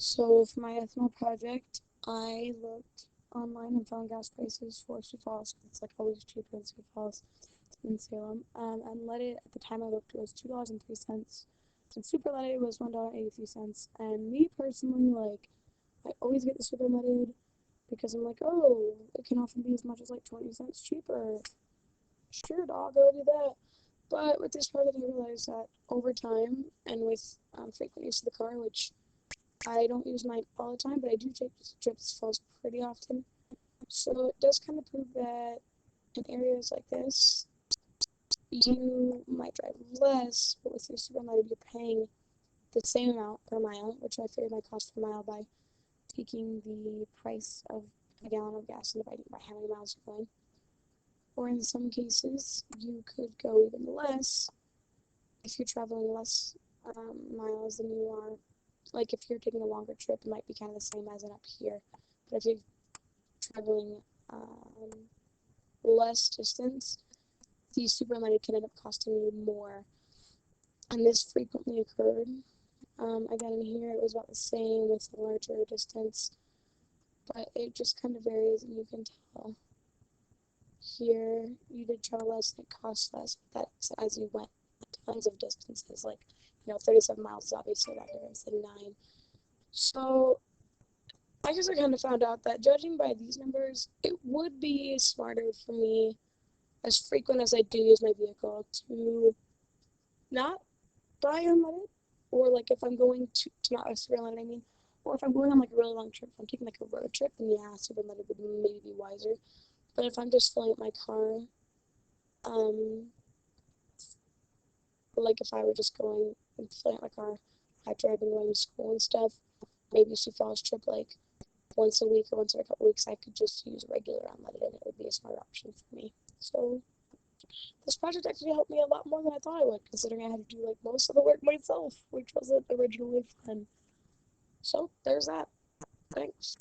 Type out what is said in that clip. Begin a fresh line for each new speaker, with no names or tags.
So for my ethanol project, I looked online and found gas prices for Sioux Falls. It's like always cheaper in Sioux Falls in Salem. And leaded at the time I looked was $2.03, and super leaded was $1.83. And me personally, like I always get the super leaded because I'm like, oh, it can often be as much as like 20 cents cheaper. Sure, dog, I'll do that. But with this project, I realized that over time and with frequent use of the car, which I don't use mine all the time, but I do take trips to Falls pretty often. So it does kind of prove that in areas like this, you might drive less, but with your supermarket, you're paying the same amount per mile, which I figured my cost per mile by taking the price of a gallon of gas and dividing it by how many miles you're going. Or in some cases, you could go even less if you're traveling less miles than you are. Like if you're taking a longer trip, it might be kind of the same as in up here. But if you're traveling um, less distance, the supermarket can end up costing you more. And this frequently occurred. Again, in here it was about the same with a larger distance, but it just kind of varies, and you can tell here you did travel less and it costs less, but that's as you went tons of distances, like 37 miles is obviously a lot different than 9. So I guess I kind of found out that judging by these numbers, it would be smarter for me, as frequent as I do use my vehicle, to not buy unleaded, or like if I'm going to not a super unleaded, I mean, or if I'm going on like a really long trip, if I'm taking like a road trip, then yeah, super unleaded would maybe be wiser. But if I'm just filling up my car, um, like if I were just going and filling up my car after I've been going to school and stuff, maybe Sioux Falls trip like once a week or once every couple weeks, I could just use regular unleaded and it would be a smart option for me. So this project actually helped me a lot more than I thought it would, considering I had to do like most of the work myself, which wasn't originally fun. So there's that. Thanks.